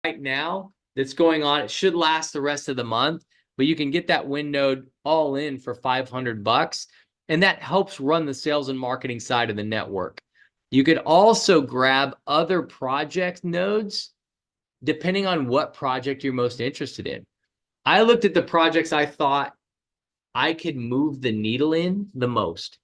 right now that's going on. It should last the rest of the month, but you can get that win node all in for $500, and that helps run the sales and marketing side of the network. You could also grab other project nodes depending on what project you're most interested in. I looked at the projects I thought I could move the needle in the most.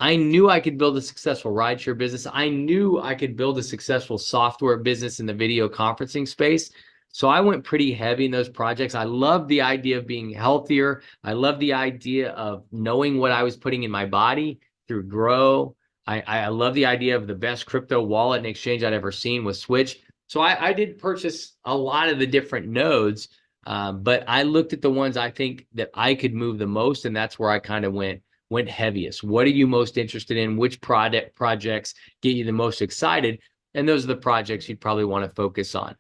I knew I could build a successful rideshare business. I knew I could build a successful software business in the video conferencing space. So I went pretty heavy in those projects. I love the idea of being healthier. I love the idea of knowing what I was putting in my body through Grow. I love the idea of the best crypto wallet and exchange I'd ever seen with Switch. So I did purchase a lot of the different nodes, but I looked at the ones I think that I could move the most, and that's where I kind of went heaviest. What are you most interested in? Which projects get you the most excited? And those are the projects you'd probably want to focus on.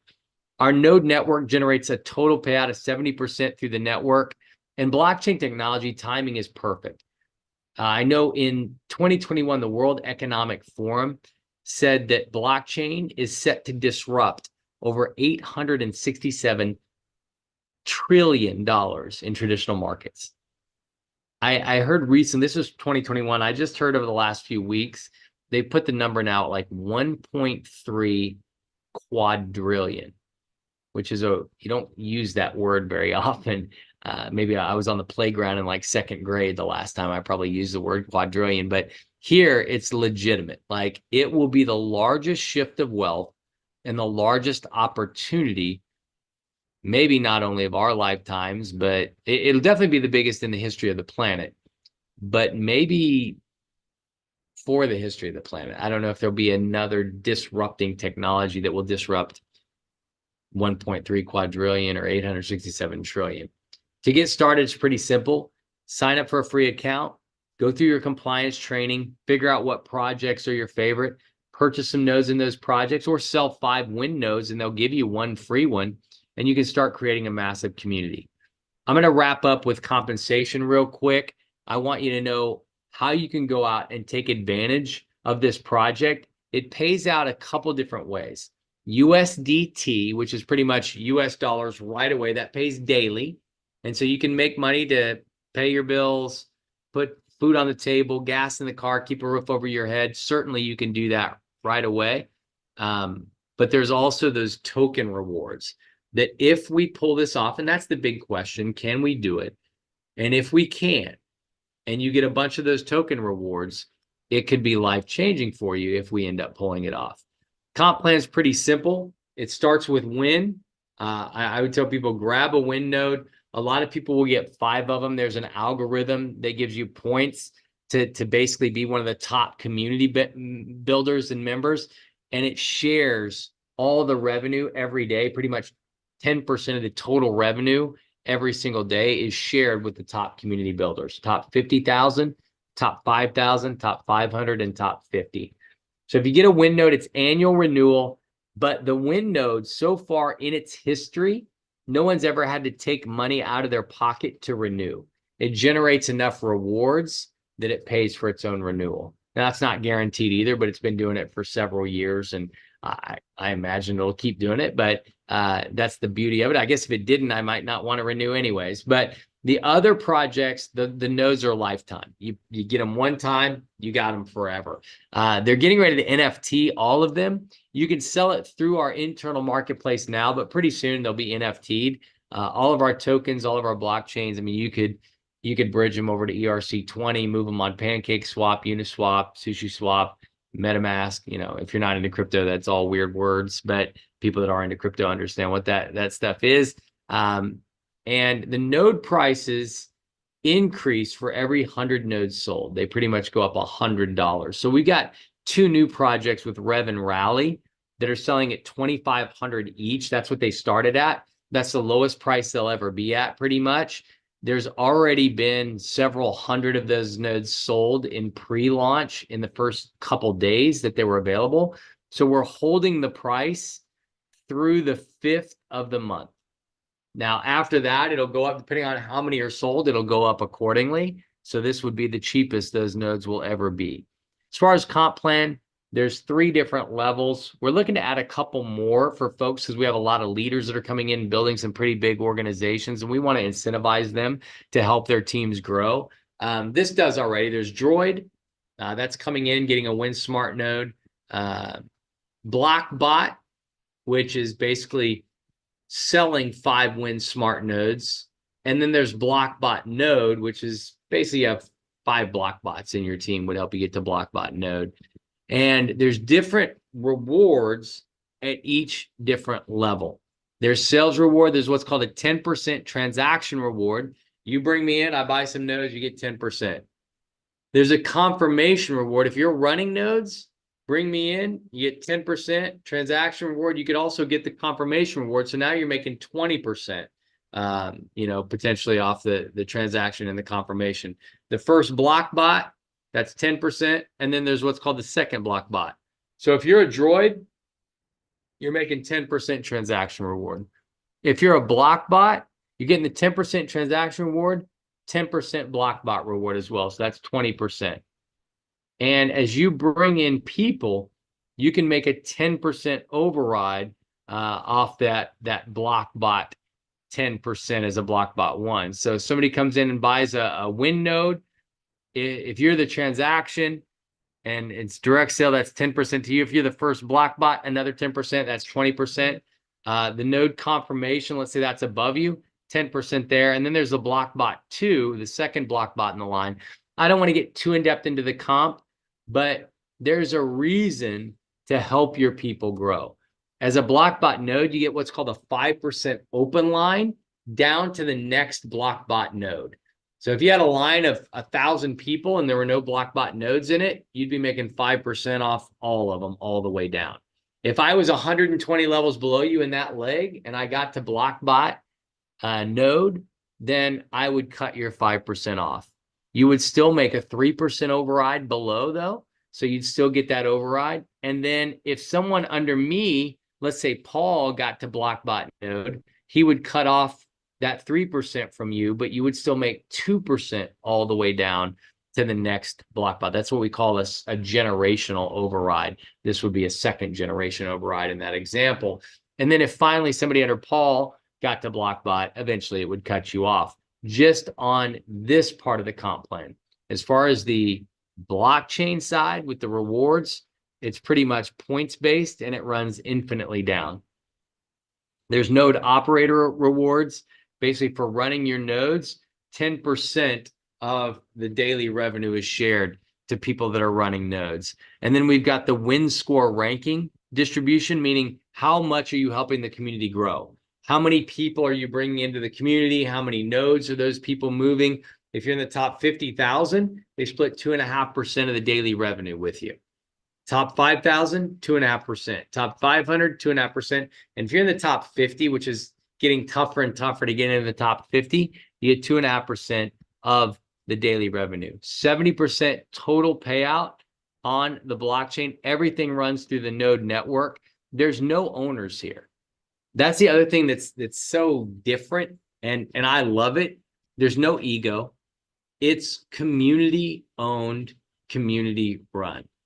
Our node network generates a total payout of 70% through the network, and blockchain technology timing is perfect. I know in 2021, the World Economic Forum said that blockchain is set to disrupt over $867 trillion in traditional markets. I heard recently, this was 2021, I just heard over the last few weeks, they put the number now at like 1.3 quadrillion, which is you don't use that word very often. Maybe I was on the playground in like second grade the last time I probably used the word quadrillion, but here it's legitimate. Like, it will be the largest shift of wealth and the largest opportunity, maybe not only of our lifetimes, but it'll definitely be the biggest in the history of the planet, but maybe for the history of the planet. I don't know if there'll be another disrupting technology that will disrupt 1.3 quadrillion or 867 trillion. To get started, it's pretty simple. Sign up for a free account, go through your compliance training, figure out what projects are your favorite, purchase some nodes in those projects, or sell 5 win nodes and they'll give you 1 free one, and you can start creating a massive community. I'm going to wrap up with compensation real quick. I want you to know how you can go out and take advantage of this project. It pays out a couple different ways. USDT, which is pretty much US dollars right away, that pays daily. And so you can make money to pay your bills, put food on the table, gas in the car, keep a roof over your head. Certainly you can do that right away. But there's also those token rewards that if we pull this off, and that's the big question, can we do it? And if we can, and you get a bunch of those token rewards, it could be life-changing for you if we end up pulling it off. Comp plan is pretty simple. It starts with win. I would tell people, grab a win node. A lot of people will get 5 of them. There's an algorithm that gives you points to basically be one of the top community builders and members, and it shares all the revenue every day. Pretty much 10% of the total revenue every single day is shared with the top community builders, top 50,000, top 5,000, top 500, and top 50. So if you get a win node, it's annual renewal, but the win node so far in its history, no one's ever had to take money out of their pocket to renew. It generates enough rewards that it pays for its own renewal. Now, that's not guaranteed either, but it's been doing it for several years, and I imagine it'll keep doing it, but that's the beauty of it. I guess if it didn't, I might not want to renew anyways. But the other projects, the nodes are lifetime. You get them one time, you got them forever. They're getting ready to NFT all of them. You can sell it through our internal marketplace now, but pretty soon they'll be NFT'd. All of our tokens, all of our blockchains, I mean, you could bridge them over to ERC20, move them on PancakeSwap, Uniswap, SushiSwap, MetaMask. You know, if you're not into crypto, that's all weird words, but people that are into crypto understand what that stuff is. And the node prices increase for every 100 nodes sold. They pretty much go up $100. So we got 2 new projects with Rev and Rally that are selling at $2,500 each. That's what they started at. That's the lowest price they'll ever be at, pretty much. There's already been several hundred of those nodes sold in pre-launch in the first couple days that they were available. So we're holding the price through the 5th of the month. Now, after that, it'll go up, depending on how many are sold, it'll go up accordingly. So this would be the cheapest those nodes will ever be. As far as comp plan, There's 3 different levels. We're looking to add a couple more for folks because we have a lot of leaders that are coming in building some pretty big organizations, and we want to incentivize them to help their teams grow. This does already. There's Droid. That's coming in, getting a WinSmart node. BlockBot, which is basically selling 5 WinSmart nodes. And then there's BlockBot Node, which is basically you have 5 BlockBots in your team would help you get to BlockBot Node. And there's different rewards at each different level. There's sales reward. There's what's called a 10% transaction reward. You bring me in, I buy some nodes, you get 10%. There's a confirmation reward. If you're running nodes, bring me in, you get 10% transaction reward. You could also get the confirmation reward. So now you're making 20%, potentially off the transaction and the confirmation. The first block bot, that's 10%. And then there's what's called the second block bot. So if you're a Droid, you're making 10% transaction reward. If you're a block bot, you're getting the 10% transaction reward, 10% block bot reward as well. So that's 20%. And as you bring in people, you can make a 10% override off that block bot 10% as a block bot 1. So if somebody comes in and buys a Win node, if you're the transaction and it's direct sale, that's 10% to you. If you're the first block bot, another 10%, that's 20%. The node confirmation, let's say that's above you, 10% there. And then there's the block bot 2, the second block bot in the line. I don't want to get too in-depth into the comp, but there's a reason to help your people grow. As a block bot node, you get what's called a 5% open line down to the next block bot node. So if you had a line of 1,000 people and there were no block bot nodes in it, you'd be making 5% off all of them all the way down. If I was 120 levels below you in that leg and I got to block bot node, then I would cut your 5% off. You would still make a 3% override below though. So you'd still get that override. And then if someone under me, let's say Paul got to block bot node, he would cut off that 3% from you, but you would still make 2% all the way down to the next block bot. That's what we call a generational override. This would be a second generation override in that example. And then if finally somebody under Paul got to block bot, eventually it would cut you off just on this part of the comp plan. As far as the blockchain side with the rewards, it's pretty much points based and it runs infinitely down. There's node operator rewards. Basically for running your nodes, 10% of the daily revenue is shared to people that are running nodes. And then we've got the win score ranking distribution, meaning how much are you helping the community grow? How many people are you bringing into the community? How many nodes are those people moving? If you're in the top 50,000, they split 2.5% of the daily revenue with you. Top 5,000, 2.5%. Top 500, 2.5%. And if you're in the top 50, which is getting tougher and tougher to get into the top 50, you get 2.5% of the daily revenue. 70% total payout on the blockchain. Everything runs through the node network. There's no owners here. That's the other thing that's so different, and I love it. There's no ego. It's community owned, community run.